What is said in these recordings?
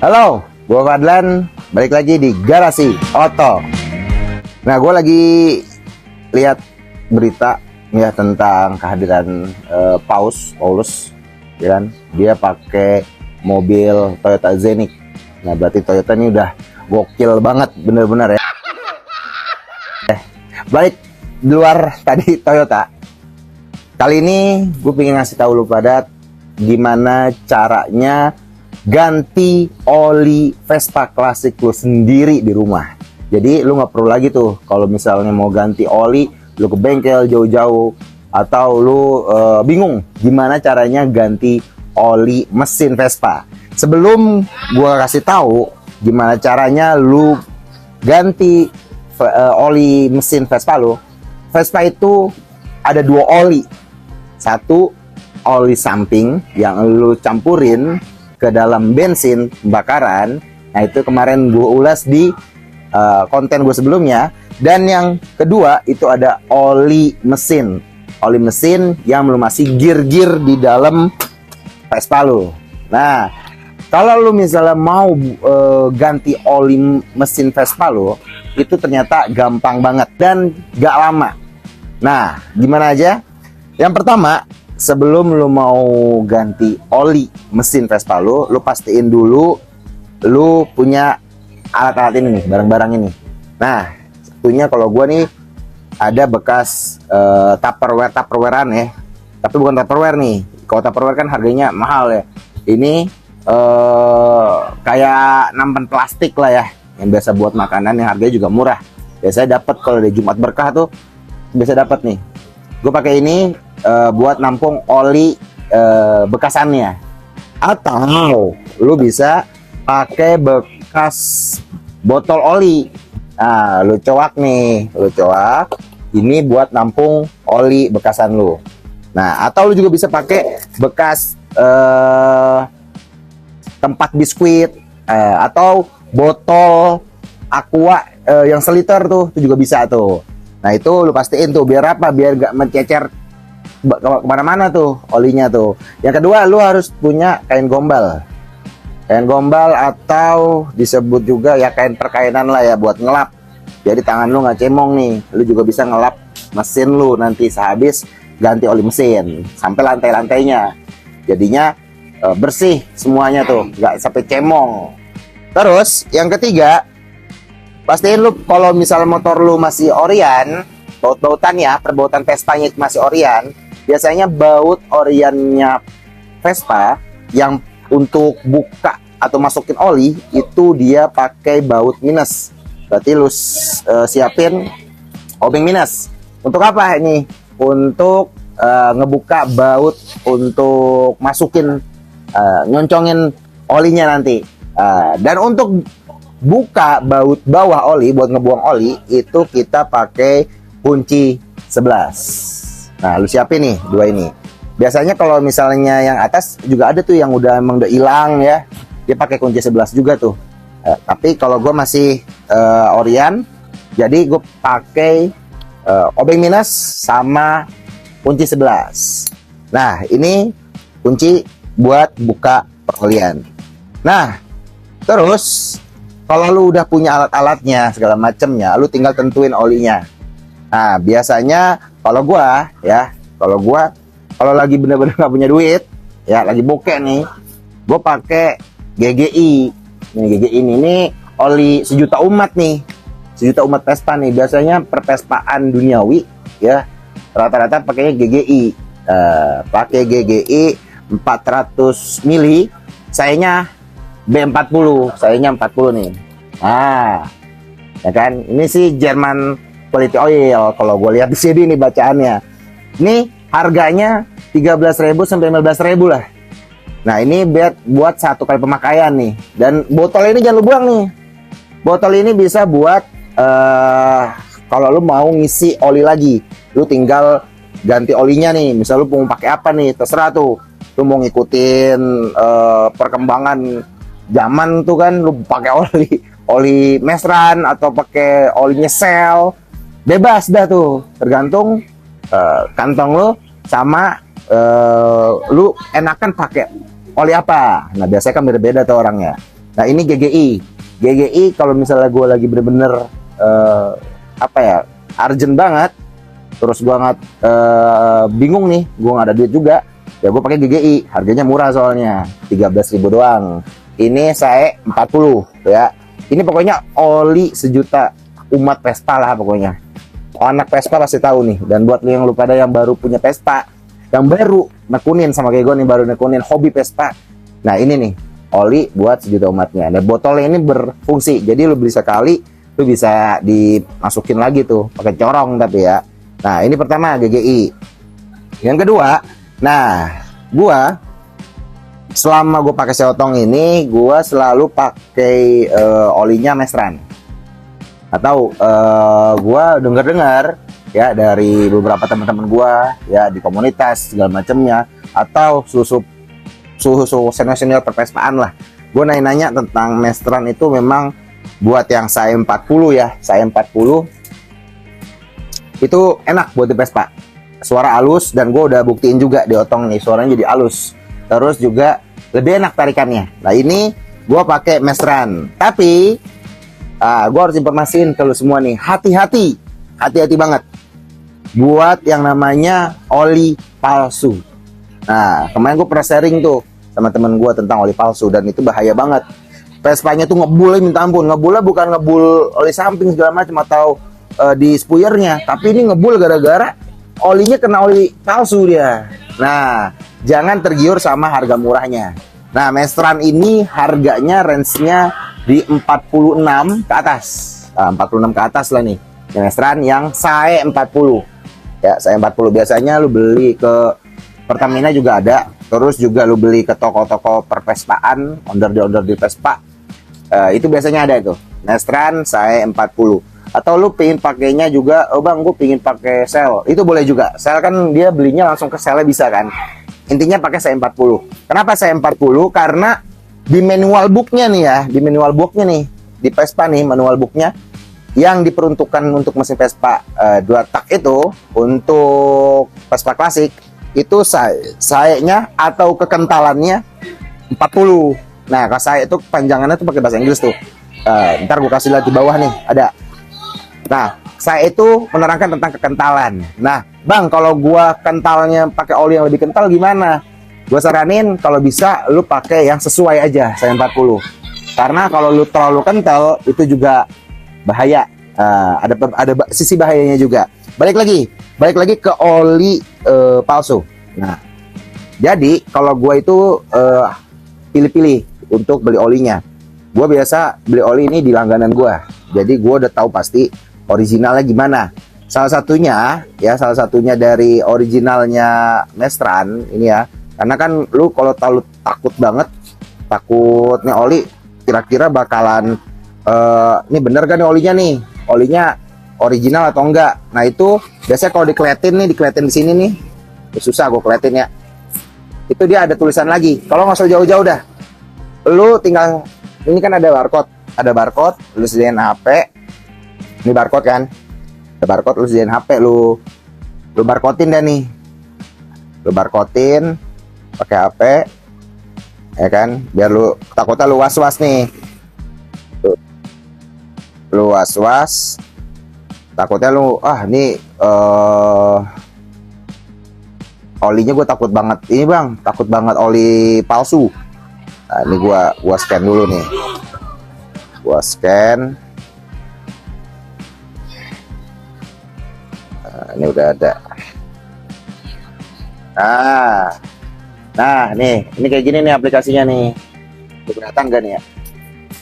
Halo, gue Fadlan, balik lagi di Garasi Oto. Nah, gue lagi lihat berita ya tentang kehadiran Paulus, ya kan? Dia pakai mobil Toyota Zenith. Nah, berarti Toyota ini udah gokil banget, bener-bener ya. Balik di luar tadi Toyota. Kali ini gue pengen ngasih tahu lu pada gimana caranya ganti oli Vespa klasik lu sendiri di rumah. Jadi lu nggak perlu lagi tuh kalau misalnya mau ganti oli lu ke bengkel jauh-jauh, atau lu bingung gimana caranya ganti oli mesin Vespa. Sebelum gua kasih tahu gimana caranya lu ganti oli mesin Vespa lu, Vespa itu ada dua oli. Satu oli samping yang lu campurin ke dalam bensin bakaran. Nah, itu kemarin gue ulas di konten gue sebelumnya. Dan yang kedua itu ada oli mesin yang melumasi gear-gear di dalam Vespa lu. Nah, kalau lu misalnya mau ganti oli mesin Vespa lu, itu ternyata gampang banget dan gak lama. Nah, gimana aja? Yang pertama, sebelum lu mau ganti oli mesin Vespa lu pastiin dulu lu punya alat-alat ini nih, barang-barang ini. Nah, satunya kalau gua nih ada bekas tupperwarean ya. Tapi bukan tupperware nih. Kalau tupperware kan harganya mahal ya. Ini kayak nampan plastik lah ya, yang biasa buat makanan, yang harganya juga murah. Biasanya dapat kalau di Jumat Berkah tuh biasa dapat nih. Gue pakai ini buat nampung oli bekasannya. Atau lu bisa pakai bekas botol oli. Nah, lu coak ini buat nampung oli bekasan lu. Nah, atau lu juga bisa pakai bekas tempat biskuit, atau botol aqua yang seliter tuh, itu juga bisa tuh. Nah, itu lu pastiin tuh biar apa? Biar gak mencecer kemana-mana tuh olinya tuh. Yang kedua, lu harus punya kain gombal. Kain gombal atau disebut juga ya kain perkainan lah ya, buat ngelap. Jadi tangan lu nggak cemong nih. Lu juga bisa ngelap mesin lu nanti sehabis ganti oli mesin sampai lantai-lantainya. Jadinya bersih semuanya tuh, nggak sampai cemong. Terus yang ketiga, pastiin lu kalau misal motor lu masih orian, baut-bautan ya, perbautan Vespanya itu masih orian. Biasanya baut oriannya Vespa yang untuk buka atau masukin oli itu dia pakai baut minus. Berarti lu siapin obeng minus. Untuk apa ini? Untuk ngebuka baut untuk masukin nyoncongin olinya nanti. Dan untuk buka baut bawah oli buat ngebuang oli itu kita pakai kunci 11. Nah, lu siapin nih dua ini. Biasanya kalau misalnya yang atas juga ada tuh yang emang udah hilang ya, dia pakai kunci 11 juga tuh. Tapi kalau gue masih orian, jadi gue pakai obeng minus sama kunci 11. Nah, ini kunci buat buka perolian. Nah, terus kalau lu udah punya alat-alatnya segala macemnya, lu tinggal tentuin olinya. Nah, biasanya kalau lagi bener-bener nggak punya duit, ya lagi bokeh nih, gue pakai GGI. Ini GGI ini oli sejuta umat nih, sejuta umat Vespa nih. Biasanya pervespaan duniawi ya rata-rata pakainya GGI. Pakai GGI 400 mili, sayanya B40, sayanya 40 nih. Nah, ya kan, ini sih Jerman quality oil kalau gue lihat di sini nih bacaannya. Ini harganya 13.000 sampai 15.000 lah. Nah, ini buat satu kali pemakaian nih. Dan botol ini jangan lu buang nih. Botol ini bisa buat kalau lu mau ngisi oli lagi, lu tinggal ganti olinya nih. Misal lu mau pakai apa nih, terserah tuh. Lu mau ngikutin perkembangan zaman tuh kan, lu pakai oli mesran atau pakai olinya Shell, bebas dah tuh, tergantung kantong lu sama lu enakan pakai oli apa. Nah, biasanya kan beda-beda tuh orangnya. Nah ini GGI kalau misalnya gue lagi bener-bener apa ya, urgent banget, terus gue nggak bingung nih, gue nggak ada duit juga, ya gue pakai GGI. Harganya murah soalnya 13.000 doang. Ini saya 40 ya. Ini pokoknya oli sejuta umat Vespa lah pokoknya. Anak Vespa pasti tahu nih. Dan buat lu yang lu pada yang baru punya Vespa, yang baru nekunin sama kayak gue nih, baru nekunin hobi Vespa. Nah ini nih oli buat sejuta umatnya. Dan botolnya ini berfungsi, jadi lu beli sekali, lu bisa dimasukin lagi tuh pakai corong tapi ya. Nah ini pertama GGI. Yang kedua, nah gua selama gue pakai Seotong ini, gua selalu pakai olinya Mestran. Atau gua dengar-dengar ya dari beberapa teman-teman gua ya di komunitas segala macamnya, atau susu senior perpespaan lah. Gue nanya tentang Mestran itu memang buat yang saya 40 ya, saya 40 itu enak buat di Vespa. Suara halus, dan gue udah buktiin juga di Otong nih suaranya jadi halus. Terus juga lebih enak tarikannya. Nah ini gue pakai Mestran. Tapi gue harus informasiin kalau semua nih, hati-hati banget buat yang namanya oli palsu. Nah kemarin gue pernah sharing tuh sama temen gue tentang oli palsu, dan itu bahaya banget. Vespanya tuh ngebul, minta ampun. Ngebulnya bukan ngebul oli samping segala macam atau di spuyernya, tapi ini ngebul gara-gara olinya kena oli palsu dia. Nah jangan tergiur sama harga murahnya. Nah Mestran ini harganya range-nya di 46 ke atas. 46 ke atas lah nih Mestran yang saya 40 ya. Saya 40 biasanya lu beli ke Pertamina juga ada, terus juga lu beli ke toko-toko pervespaan, onder di Vespa, itu biasanya ada itu Mestran saya 40. Atau lu pengen pakainya juga, oh bang gue pengen pakai sel, itu boleh juga. Sel kan dia belinya langsung ke selnya bisa kan. Intinya pakai saya 40. Kenapa saya 40? Karena di manual booknya nih ya, di manual booknya nih di Vespa nih, manual booknya yang diperuntukkan untuk mesin Vespa 2 tak itu untuk Vespa klasik itu sayanya atau kekentalannya 40. Nah kalau saya itu panjangannya tuh pakai bahasa Inggris tuh. Ntar gue kasih lihat di bawah nih ada. Nah saya itu menerangkan tentang kekentalan. Nah bang, kalau gua kentalnya pakai oli yang lebih kental gimana? Gua saranin kalau bisa lu pakai yang sesuai aja, saya 40. Karena kalau lu terlalu kental itu juga bahaya. Ada sisi bahayanya juga. Balik lagi ke oli palsu. Nah jadi kalau gua itu pilih-pilih untuk beli olinya. Gua biasa beli oli ini di langganan gua. Jadi gua udah tahu pasti originalnya gimana. Salah satunya dari originalnya Mestran ini ya. Karena kan lu kalau takut banget, takutnya oli kira-kira bakalan ini bener kan nih olinya original atau enggak. Nah itu biasanya kalau dikeliatin di sini nih, susah gue keliatin ya. Itu dia ada tulisan lagi. Kalau nggak usah jauh-jauh dah, lu tinggal ini kan ada barcode, lu sediain HP. Ini barcode kan, ada barcode, lu sediain HP, lu barcodein dah nih, lu barcodein pakai HP ya kan, biar lu takutnya lu was-was nih, lu was-was takutnya lu ini olinya gue takut banget ini bang, takut banget oli palsu. Nah ini gua scan dulu nih, gua scan. Ini udah ada. Nah nih, ini kayak gini nih aplikasinya nih. Kelihatan gak nih ya?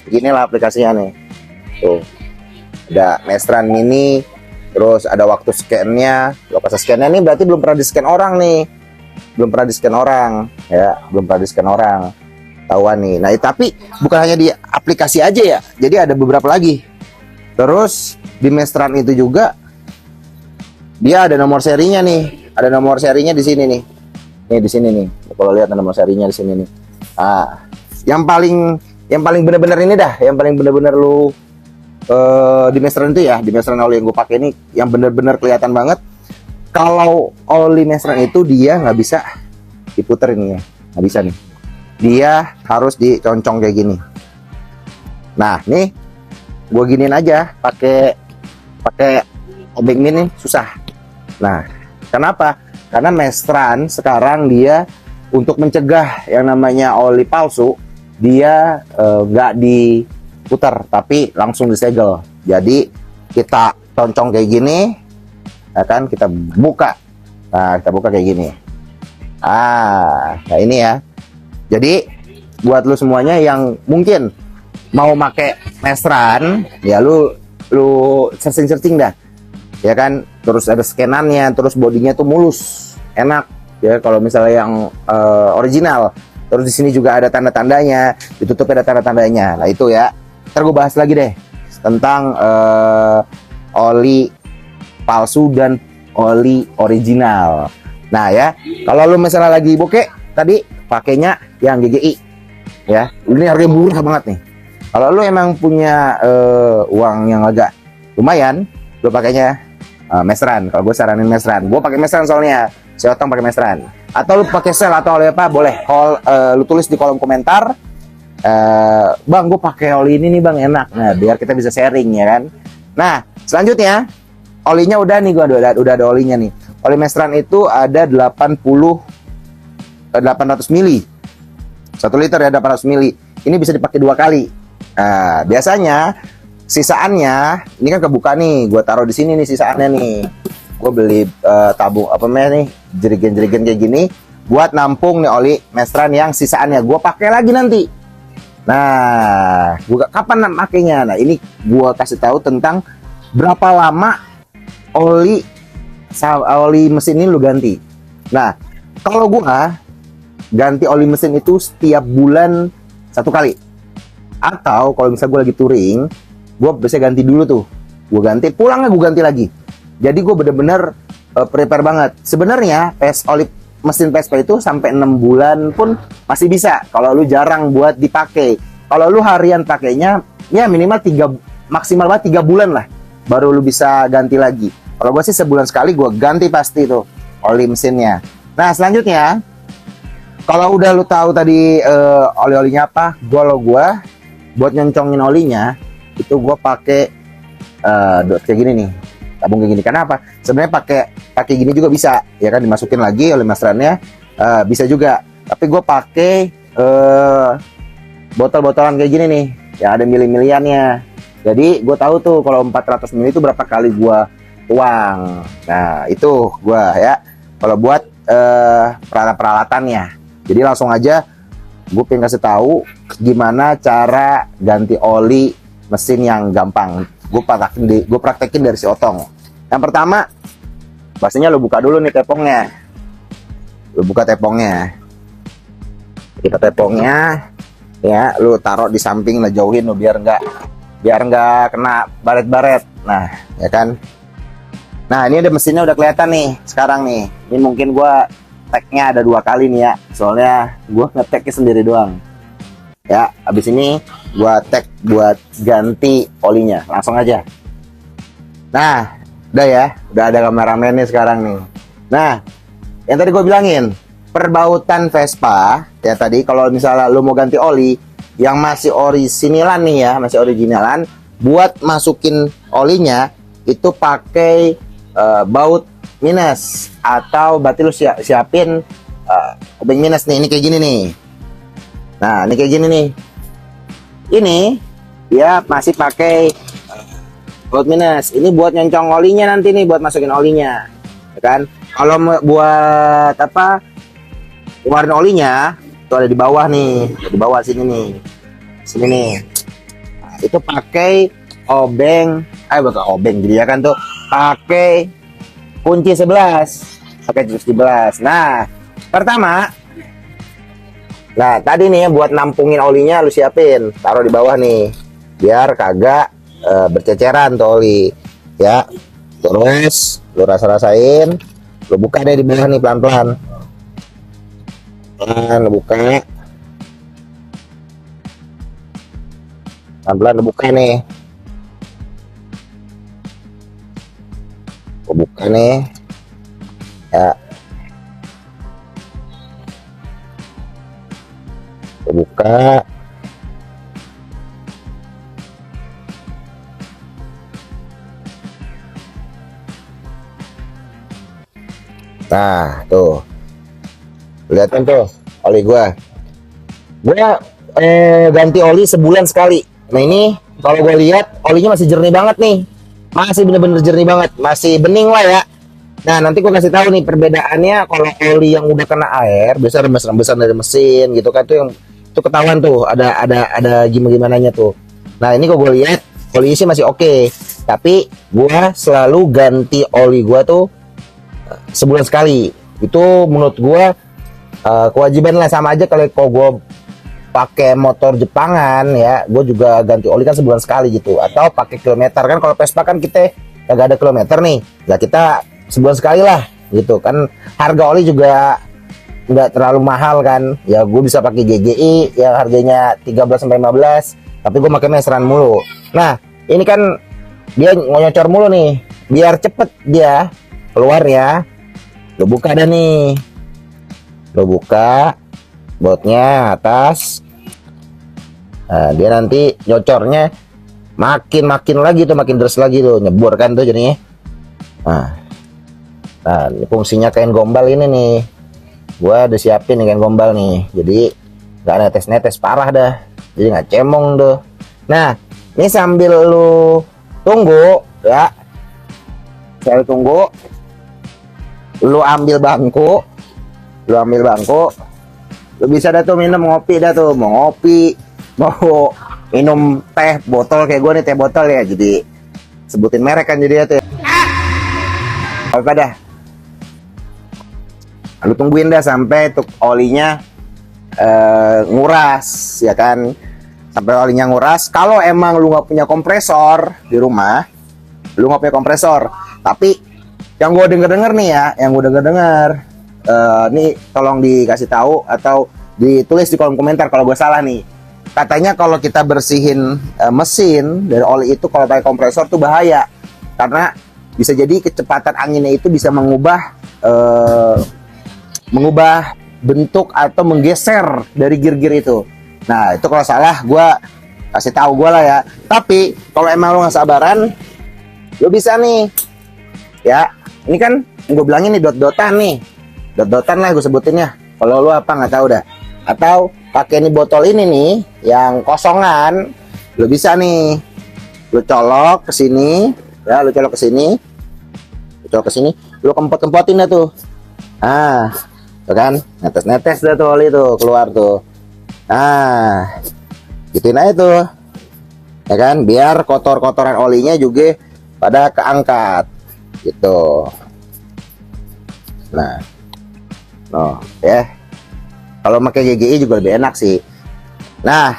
Beginilah aplikasinya nih. Tuh, ada Mestran Mini. Terus ada waktu scan-nya. Lokasi scan-nya nih berarti belum pernah di-scan orang nih. Belum pernah di-scan orang. Tahuan nih. Nah tapi bukan hanya di aplikasi aja ya. Jadi ada beberapa lagi. Terus di Mestran itu juga dia ada nomor serinya nih. Ada nomor serinya di sini nih. Nih di sini nih. Kalau lihat ada nomor serinya di sini nih. Ah, yang paling benar-benar ini dah, yang paling benar-benar lu di Mestran itu ya, di Mestran oli yang gue pakai ini yang benar-benar kelihatan banget. Kalau oli Mestran itu dia nggak bisa diputerin ya, nggak bisa nih. Dia harus diconcong kayak gini. Nah, nih gue giniin aja pakai pakai obeng ini susah. Nah, kenapa? Karena Mestran sekarang dia untuk mencegah yang namanya oli palsu, dia nggak diputar tapi langsung disegel. Jadi kita concong kayak gini, ya kan, kita buka. Nah, kita buka kayak gini. Nah ini ya. Jadi buat lu semuanya yang mungkin mau make Mestran, ya lu searching dah, ya kan. Terus ada scanannya, terus bodinya tuh mulus, enak ya kalau misalnya yang original. Terus di sini juga ada tanda-tandanya, ditutup ada tanda-tandanya. Nah itu ya, ntar gue bahas lagi deh tentang oli palsu dan oli original. Nah ya, kalau lu misalnya lagi bokeh tadi pakainya yang GGI ya, ini harganya murah banget nih. Kalau lu emang punya uang yang agak lumayan, lu pakainya Mestran. Kalau gue saranin Mestran, gue pakai Mestran soalnya, si Otong pakai Mestran. Atau lu pakai sel atau oli apa, boleh lu tulis di kolom komentar, bang gue pakai oli ini nih bang, enak. Nah biar kita bisa sharing ya kan. Nah selanjutnya olinya udah nih, gue udah ada olinya nih. Oli Mestran itu ada 800 mili, 1 liter ya, 800 mili. Ini bisa dipakai 2 kali. Nah, biasanya sisaannya ini kan kebuka nih, gue taruh di sini nih sisaannya nih. Gue beli tabung apa namanya nih, jerigen-jerigen kayak gini buat nampung nih oli Mestran yang sisaannya. Gue pakai lagi nanti. Nah, gua kapan makainya? Nah, ini gue kasih tahu tentang berapa lama oli mesin ini lu ganti. Nah, kalau gua ganti oli mesin itu setiap bulan 1 kali. Atau kalau misalnya gue lagi touring, gue bisa ganti dulu tuh. Gue ganti, pulangnya gue ganti lagi. Jadi gue bener-bener prepare banget. Sebenarnya oli mesin Vespa itu sampai 6 bulan pun masih bisa kalau lu jarang buat dipakai. Kalau lu harian pakainya, ya minimal 3, maksimal banget 3 bulan lah, baru lu bisa ganti lagi. Kalau gue sih sebulan sekali gue ganti pasti tuh oli mesinnya. Nah selanjutnya, kalau udah lu tahu tadi oli-olinya apa, kalau gue buat nyoncongin olinya itu gue pakai kayak gini nih, tabung kayak gini. Kenapa? Sebenarnya pakai gini juga bisa, ya kan, dimasukin lagi oli Mestrannya, bisa juga. Tapi gue pakai botol-botolan kayak gini nih, yang ada mili-miliannya. Jadi gue tahu tuh kalau 400 mili itu berapa kali gue tuang. Nah itu gue ya kalau buat peralatan-peralatannya. Jadi langsung aja gue pengen kasih tahu gimana cara ganti oli mesin yang gampang. Gue praktekin dari si Otong. Yang pertama, pastinya lo buka dulu nih tepongnya. Lo buka tepongnya. Kita tepongnya, ya, lo taruh di samping, lo jauhin lo biar nggak kena baret-baret. Nah, ya kan. Nah, ini ada mesinnya udah kelihatan nih sekarang nih. Ini mungkin gue tag-nya ada 2 kali nih ya, soalnya gue nge-tagnya sendiri doang ya. Abis ini gue tag buat ganti olinya langsung aja. Nah udah ya, udah ada kameramennya sekarang nih. Nah yang tadi gue bilangin, perbautan Vespa ya tadi, kalau misalnya lo mau ganti oli yang masih originalan nih ya, masih originalan, buat masukin olinya itu pakai baut minus, atau berarti lu siapin obeng minus nih. Ini kayak gini nih. Nah ini kayak gini nih, ini dia masih pakai baut minus. Ini buat nyoncong olinya nanti nih, buat masukin olinya ya kan. Kalau buat apa, keluarin olinya itu ada di bawah nih, di bawah sini nih, sini nih. Nah, itu pakai obeng, bukan obeng jadi ya kan, tuh pakai kunci 11, pakai kunci 11. Nah, pertama, nah tadi nih buat nampungin olinya lu siapin, taruh di bawah nih, biar kagak berceceran tuh oli, ya. Terus lu rasa-rasain, lu buka deh di bawah nih pelan-pelan, lu buka, pelan-pelan lu buka nih, buka nih ya, buka. Nah, tuh. Lihatin tuh oli gua. Gua ganti oli sebulan sekali. Nah, ini kalau gue lihat olinya masih jernih banget nih. Masih bener-bener jernih banget, masih bening lah ya. Nah, nanti gue kasih tahu nih perbedaannya kalau oli yang udah kena air, biasa remes-remesan dari mesin gitu kan tuh yang itu ketahuan tuh ada gimana-gimananya tuh. Nah, ini kok gue lihat oli sih masih oke. Tapi gue selalu ganti oli gue tuh sebulan sekali. Itu menurut gue kewajiban lah, sama aja kalau gue pakai motor Jepangan ya, gue juga ganti oli kan sebulan sekali gitu, atau pakai kilometer kan. Kalau Vespa kan kita kagak ada kilometer nih, ya kita sebulan sekali lah gitu kan. Harga oli juga nggak terlalu mahal kan ya, gue bisa pakai GGI yang harganya 13-15, tapi gue pakai meseran mulu. Nah, ini kan dia ngocor mulu nih, biar cepet dia keluar ya. Lo buka dah nih, lo buka bautnya atas. Nah, dia nanti nyocornya makin lagi tuh, makin deras lagi tuh, nyebur kan tuh jadinya. Nah, ini fungsinya kain gombal ini nih. Gua udah siapin nih kain gombal nih. Jadi nggak netes-netes parah dah. Jadi nggak cemong tuh. Nah, ini sambil lu tunggu ya. Sambil tunggu, lu ambil bangku. Lu bisa dah tuh minum, ngopi dah tuh. Mau ngopi, mau minum teh botol kayak gue nih, teh botol ya. Jadi sebutin merek kan jadi ya tuh. Apa dah? Lu tungguin dah sampai tuh olinya nguras ya kan. Sampai olinya nguras. Kalau emang lu nggak punya kompresor di rumah, lu nggak punya kompresor. Tapi yang gue denger nih ya, nih tolong dikasih tahu atau ditulis di kolom komentar kalau gue salah nih. Katanya kalau kita bersihin mesin dari oli itu kalau pakai kompresor tuh bahaya, karena bisa jadi kecepatan anginnya itu bisa mengubah bentuk atau menggeser dari gear-gear itu. Nah, itu kalau salah gue kasih tahu gue lah ya. Tapi kalau emang lo nggak sabaran, lo bisa nih ya. Ini kan gue bilangin nih dot-dotan lah gue sebutinnya. Kalau lo apa nggak tahu dah. Atau pakai nih botol ini nih yang kosongan, lo bisa nih lo colok ke sini ya, lo colok ke sini, lo kempot-kempotin dah tuh. Ah, tuh kan, netes-netes dah tuh oli tuh keluar tuh. Nah, gituin aja tuh ya kan, biar kotor-kotoran olinya juga pada keangkat gitu. Nah, ya kalau pakai GGI juga lebih enak sih. Nah,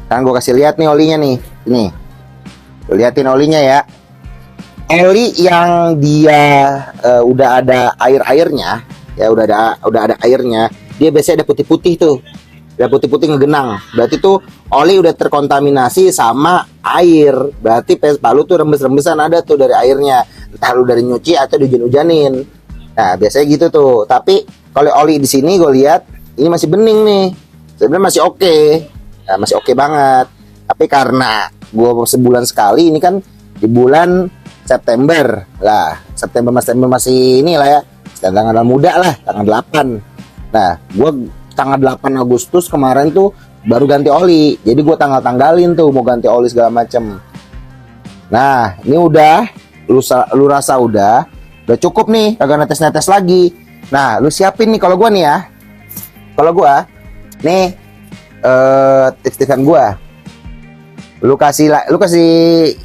kan gue kasih lihat nih olinya nih, ini gue liatin olinya ya. Oli yang dia udah ada airnya ya, udah ada airnya, dia biasanya ada putih-putih tuh, ada putih-putih ngegenang. Berarti tuh oli udah terkontaminasi sama air. Berarti Vespa lu tuh rembes-rembesan ada tuh dari airnya, entah lu dari nyuci atau dihujan-hujanin. Nah, biasanya gitu tuh. Tapi kalau oli di sini gue lihat ini masih bening nih, sebenarnya masih oke. Nah, masih oke banget. Tapi karena gue sebulan sekali, ini kan di bulan September lah, September masih ini lah ya, tanggal muda lah, tanggal 8. Nah, gue tanggal 8 Agustus kemarin tuh baru ganti oli. Jadi gue tanggalin tuh mau ganti oli segala macem. Nah, ini udah lu rasa udah cukup nih, kagak netes-netes lagi. Nah, lu siapin nih kalau gue nih ya. Kalau gue nih tips-tipsan gue. Lu kasih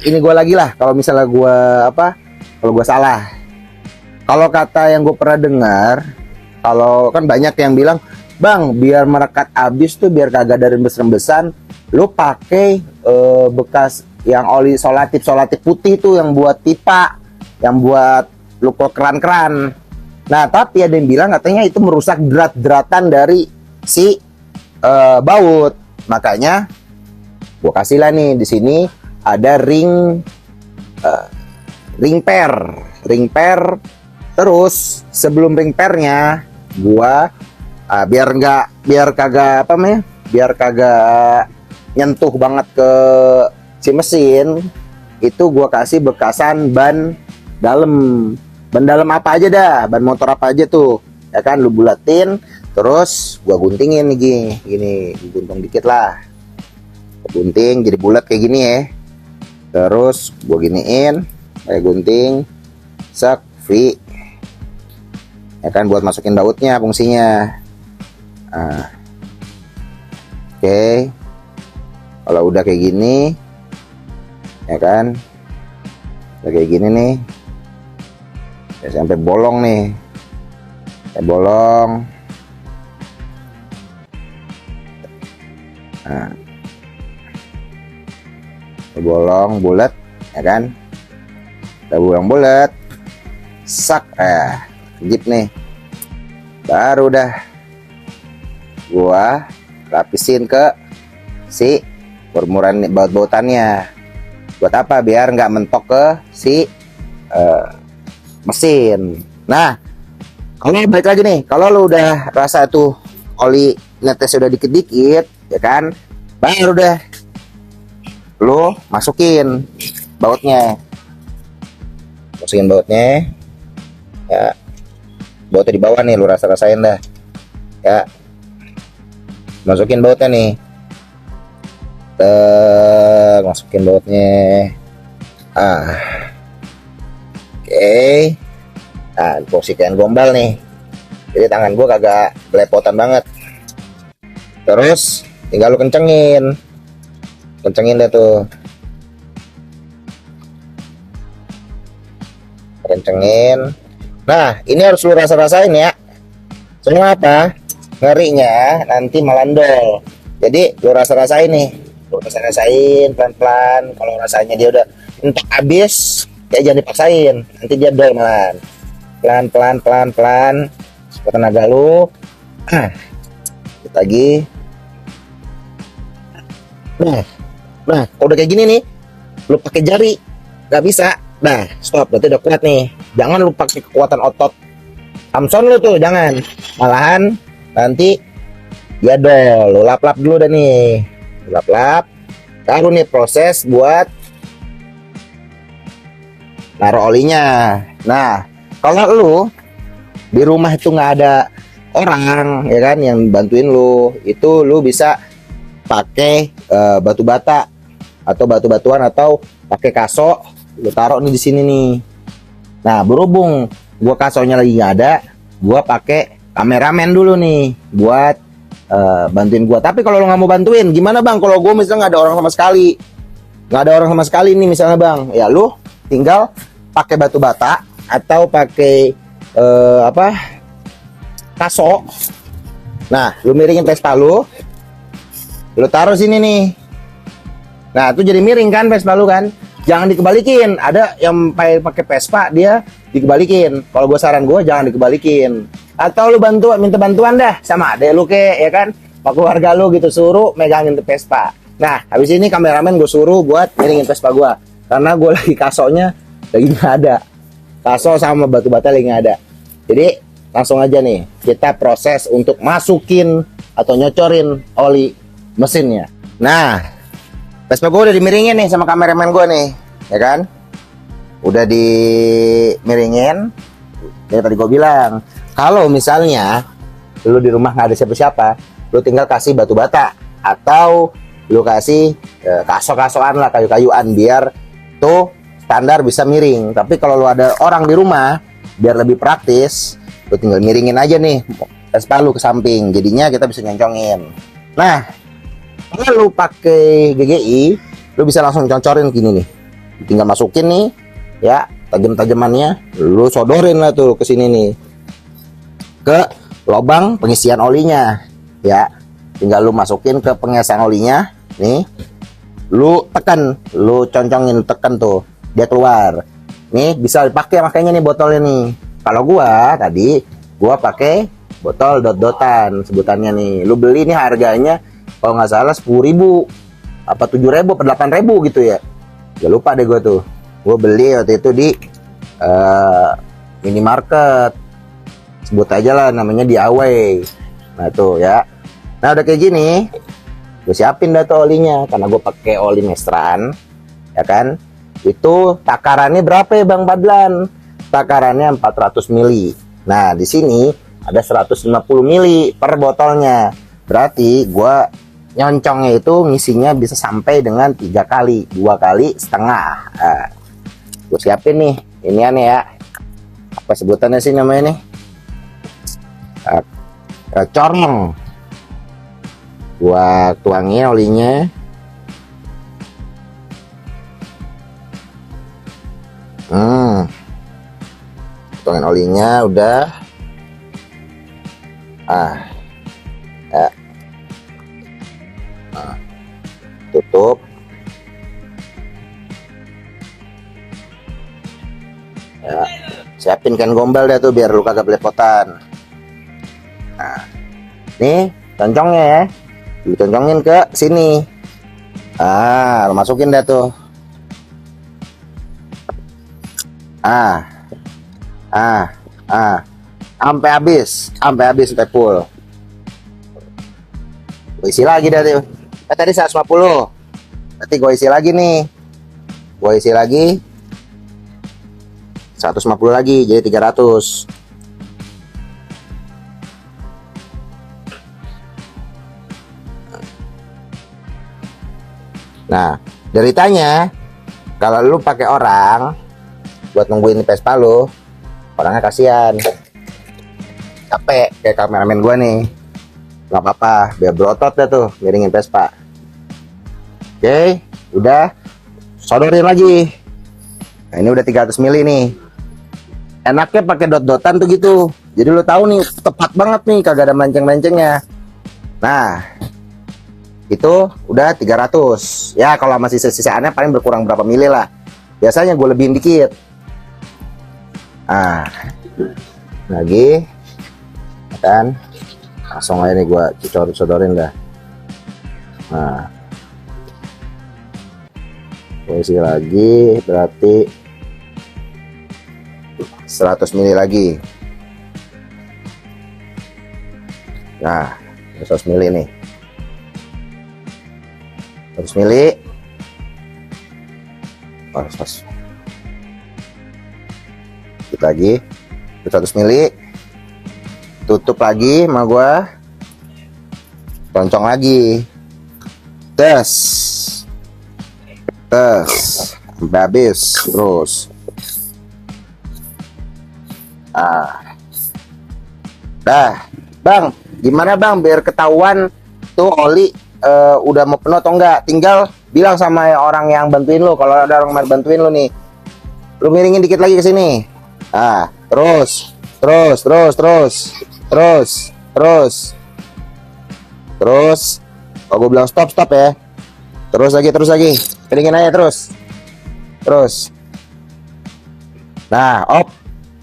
ini gue lagi lah kalau misalnya gue kalau gue salah. Kalau kata yang gue pernah dengar, kalau kan banyak yang bilang, "Bang, biar merekat abis tuh, biar kagak ada rembes-rembesan, lu pakai bekas yang oli solatif putih tuh yang buat pipa, yang buat lu ke keran-keran." Nah, tapi ada yang bilang katanya itu merusak derat-deratan dari si baut. Makanya gua kasih lah nih di sini ada ring pair. Terus sebelum ring pairnya gua biar kagak nyentuh banget ke si mesin, itu gua kasih bekasan ban dalam. ban dalam apa aja dah, ban motor apa aja tuh, ya kan, lu bulatin, terus gua guntingin nih gini, gunting dikit lah, gunting jadi bulat kayak gini ya, terus gua giniin kayak gunting, sak, V, ya kan, buat masukin bautnya fungsinya. Nah, oke, kalau udah kayak gini, ya kan, udah kayak gini nih, ya, sampai bolong nih, sampai bolong. Nah, bolong bulat, ya kan, udah bolong bulat, sak, gip nih, baru dah gua lapisin ke si bermuran baut-bautannya. Buat apa? Biar nggak mentok ke si mesin. Nah, kalau baik lagi nih, kalau lu udah rasa tuh oli netes udah dikit-dikit, ya kan, baru udah lu masukin bautnya, ya, bautnya di bawah nih, lu rasa-rasain dah, ya, masukin bautnya nih, masukin bautnya, oke. Nah, posisikan gombal nih, jadi tangan gua kagak belepotan banget. Terus tinggal lu kencengin dah tuh, kencengin. Nah, ini harus lu rasa-rasain ya, semua apa ngerinya nanti melandol. Jadi lu rasa-rasain nih, lu rasa-rasain pelan-pelan. Kalau rasanya dia udah entok habis, ya jangan dipaksain, nanti dia dol malah. Pelan-pelan sekuat tenaga lu. Lagi. Nah, kalau udah kayak gini nih, lu pakai jari nggak bisa. Nah, stop, berarti udah kuat nih. Jangan lu pakai kekuatan otot Samson lu tuh, jangan. Malahan nanti ya dol. Lu lap-lap dulu dah nih. Lap-lap. Baru nih proses buat naruh olinya. Nah, kalau lu di rumah itu nggak ada orang, ya kan, yang bantuin lu, itu lu bisa pakai batu bata atau batu-batuan, atau pakai kaso, lu taruh nih di sini nih. Nah, berhubung gua kasonya lagi nggak ada, gua pakai kameramen dulu nih buat bantuin gua. Tapi kalau lu nggak mau bantuin, gimana bang? Kalau gua misalnya nggak ada orang sama sekali, nih misalnya bang, ya lu tinggal pakai batu bata atau pakai kaso. Nah, lu miringin Vespa lu taruh sini nih. Nah, itu jadi miring kan Vespa lu kan? Jangan dikebalikin. Ada yang pakai Vespa dia dikebalikin. Kalau gue saran gue jangan dikebalikin. Atau lu minta bantuan dah sama adek lu ya kan? Pak keluarga lu gitu, suruh megangin tuh Vespa. Nah, habis ini kameramen gue suruh buat miringin Vespa gue. Karena gue lagi kasonya lagi nggak ada. Kaso sama batu bata lagi nggak ada. Jadi langsung aja nih kita proses untuk masukin atau nyocorin oli mesinnya. Nah, Vespa gue udah dimiringin nih sama kameramen gue nih, ya kan? Udah dimiringin. Ya tadi gue bilang, kalau misalnya lu di rumah nggak ada siapa-siapa, lu tinggal kasih batu bata atau lu kasih kaso-kasoan lah, kayu-kayuan, biar tuh standar bisa miring. Tapi kalau lu ada orang di rumah, biar lebih praktis, lu tinggal miringin aja nih Vespa lu ke samping, jadinya kita bisa nyoncongin. Nah, kalau lu pakai GGI, lu bisa langsung concorin gini nih. Tinggal masukin nih, ya, tajam-tajamannya, lu sodorin lah tuh ke sini nih. Ke lubang pengisian olinya, ya. Tinggal lu masukin ke pengisian olinya, nih. Lu tekan, lu concongin, lu tekan tuh, dia keluar. Nih, bisa dipakai makanya nih botolnya nih. Kalau gua pakai botol dot-dotan sebutannya nih. Lu beli nih harganya kalau nggak salah 10.000 apa 7.000 apa 8.000 gitu ya. Ya lupa deh gue tuh. Gue beli waktu itu di minimarket. Sebut aja lah namanya di Away. Nah tuh ya. Nah udah kayak gini, gue siapin dah tuh olinya karena gue pakai oli Mestran, ya kan. Itu takarannya berapa ya Bang Padlan? takarannya 400 mili. Nah, di sini ada 150 mili per botolnya. Berarti gua nyoncongnya itu ngisinya bisa sampai dengan 3 kali, 2 kali setengah. Nah, gue siapin nih, ini aneh ya. Apa sebutannya sih namanya nih? Corong. Gua tuangin olinya. Tuangin olinya udah. Ya. Tutup. Ya, siapin kan gombal dah tuh biar lu kagak belepotan. Nah, nih concongnya ya, diconcongin ke sini. Lu masukin dah tuh. Sampai habis, sampai full. Gue isi lagi dah tuh. Tadi 150. Berarti gue isi lagi nih. Gue isi lagi 150 lagi, jadi 300. Nah, deritanya kalau lu pakai orang buat nungguin Vespa lu, orangnya kasihan, capek kayak kameramen gua nih. Gak apa-apa, biar berotot dah tuh miringin Vespa. Oke, udah sodorin lagi. Nah, ini udah 300 mili nih. Enaknya pakai dot-dotan tuh gitu. Jadi lu tahu nih, tepat banget nih, kagak ada melenceng-melencengnya. Nah, itu udah 300. Ya kalau masih sisa-sisaannya paling berkurang berapa mili lah. Biasanya gue lebihin dikit. Lagi kan langsung aja nih gue sodorin dah. Nah, gue isi lagi, berarti 100 mili lagi. Nah, 100 mili nih, 100 mili. Sedikit lagi, 100 mili. Tutup lagi sama gua, concong lagi, tes sampai habis terus. Dah, bang, gimana bang biar ketahuan tuh oli udah mau penuh atau enggak? Tinggal bilang sama orang yang bantuin lo, kalau ada orang yang bantuin lo nih, lu miringin dikit lagi ke sini. Terus. Kalau gue bilang stop ya. Terus lagi. Keringin aja terus. Nah,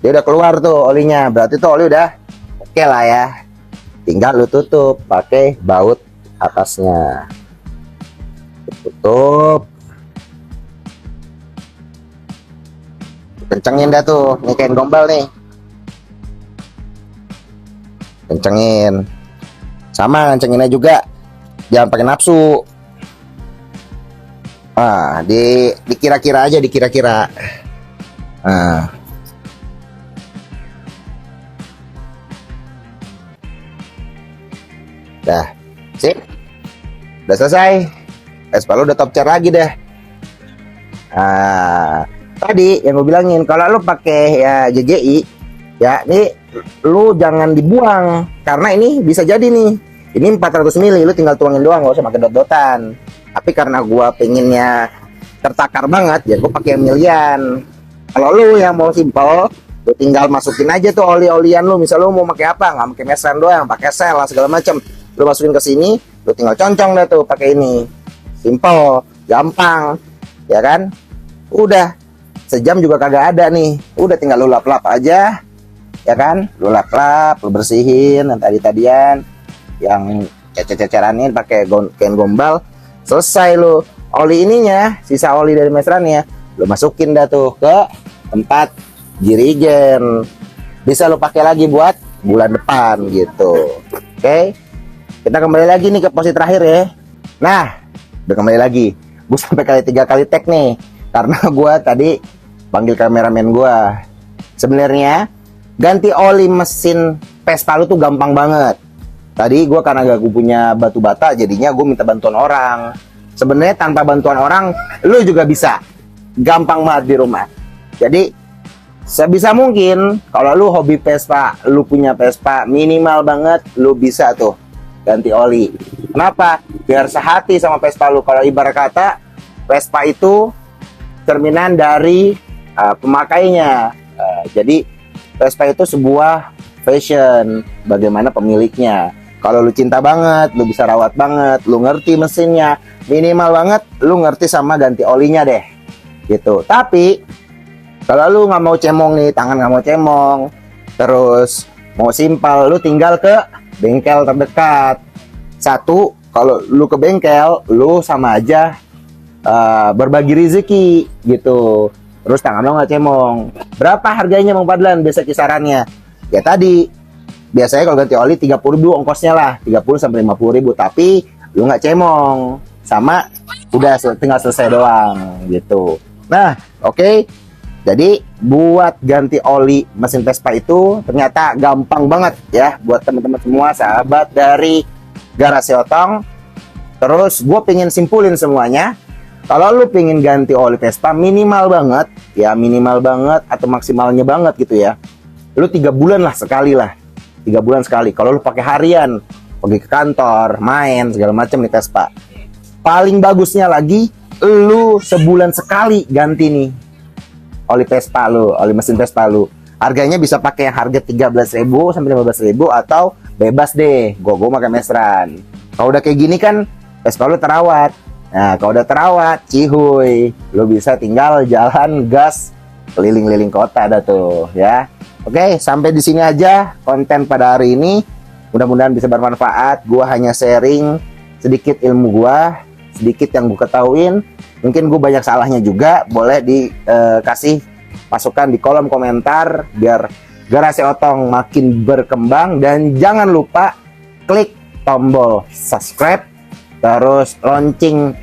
dia udah keluar tuh olinya. Berarti tuh oli udah oke lah ya. Tinggal lu tutup pakai baut atasnya. Tutup. Kencengin dah tuh, nih kain gombal nih. Kencengin. Sama kencenginnya juga. Jangan pakai nafsu. Dikira-kira aja, dikira-kira. Dah, sip. Udah selesai. Vespa lu udah top chair lagi dah. Tadi yang gue bilangin, kalau lu pakai ya GGI, ya nih lu jangan dibuang karena ini bisa jadi nih. Ini 400 mili, lu tinggal tuangin doang, gak usah pakai dot-dotan. Tapi karena gua pengennya tertakar banget, ya gua pakai milian. Kalau lu yang mau simpel, lu tinggal masukin aja tuh oli-olian lu. Misal lu mau pakai apa, nggak pakai mesan doang, pakai sel lah segala macam. Lu masukin ke sini, lu tinggal concong deh tuh pakai ini. Simpel, gampang, ya kan? Udah, sejam juga kagak ada nih. Udah tinggal lu lap-lap aja, ya kan? Lu lap-lap, lu bersihin yang tadi-tadian, yang cecer-ceceran pakai kain gombal. Selesai lu. Oli ininya, sisa oli dari meserannya, lu masukin dah tuh ke tempat jirigen. Bisa lu pakai lagi buat bulan depan gitu. Oke. Kita kembali lagi nih ke posisi terakhir ya. Nah, udah kembali lagi. Gue sampai 3 kali tag nih. Karena gue tadi panggil kameramen gue. Sebenarnya ganti oli mesin Vespa lu tuh gampang banget. Tadi gue karena gak gue punya batu bata, jadinya gue minta bantuan orang. Sebenarnya tanpa bantuan orang, lu juga bisa. Gampang banget di rumah. Jadi sebisa mungkin kalau lu hobi Vespa, lu punya Vespa, minimal banget lu bisa tuh ganti oli. Kenapa? Biar sehati sama Vespa lu. Kalau ibarat kata Vespa itu cerminan dari pemakainya. Jadi Vespa itu sebuah fashion, bagaimana pemiliknya. Kalau lu cinta banget, lu bisa rawat banget, lu ngerti mesinnya, minimal banget lu ngerti sama ganti olinya deh, gitu. Tapi kalau lu nggak mau cemong nih, tangan nggak mau cemong, terus mau simpel, lu tinggal ke bengkel terdekat. Satu, kalau lu ke bengkel, lu sama aja berbagi rezeki, gitu. Terus tangan lo nggak cemong. Berapa harganya Bang Fadlan? Biasa kisarannya. Ya tadi, biasanya kalau ganti oli 30.000 ongkosnya lah. 30 sampai 50.000. Tapi lu nggak cemong. Sama, udah tinggal selesai doang. Gitu. Nah, oke. Jadi, buat ganti oli mesin Vespa itu ternyata gampang banget ya. Buat teman-teman semua, sahabat dari Garasi Otong. Terus, gue pengen simpulin semuanya. Kalau lu pengen ganti oli Vespa minimal banget, ya minimal banget atau maksimalnya banget gitu ya. Lu 3 bulan lah sekali lah. 3 bulan sekali. Kalau lu pakai harian, pergi ke kantor, main segala macam nih Vespa. Paling bagusnya lagi, lu sebulan sekali ganti nih oli Vespa lu, oli mesin Vespa lu. Harganya bisa pakai harga 13.000 sampai 15.000 atau bebas deh. Gua pakai Mesran. Kalau udah kayak gini kan Vespa lu terawat. Nah, kalau udah terawat, cihuy, lo bisa tinggal jalan gas keliling-keliling kota dah tuh, ya. Oke, sampai di sini aja konten pada hari ini. Mudah-mudahan bisa bermanfaat. Gua hanya sharing sedikit ilmu gua, sedikit yang gua ketahuin. Mungkin gua banyak salahnya juga, boleh dikasih masukan di kolom komentar biar Garasi Otong makin berkembang, dan jangan lupa klik tombol subscribe. Terus lonceng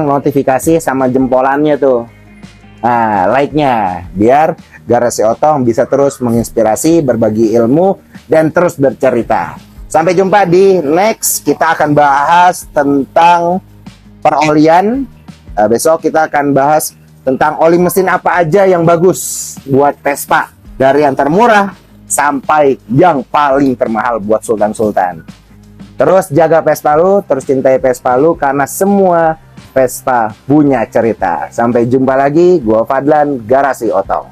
notifikasi sama jempolannya tuh. Nah, like-nya biar Garasi Otong bisa terus menginspirasi, berbagi ilmu, dan terus bercerita. Sampai jumpa di next. Kita akan bahas tentang perolian. Besok kita akan bahas tentang oli mesin apa aja yang bagus buat Vespa, dari yang termurah sampai yang paling termahal buat sultan-sultan. Terus jaga Vespa lu, terus cintai Vespa lu, karena semua Vespa punya cerita. Sampai jumpa lagi, gua Fadlan, Garasi Otong.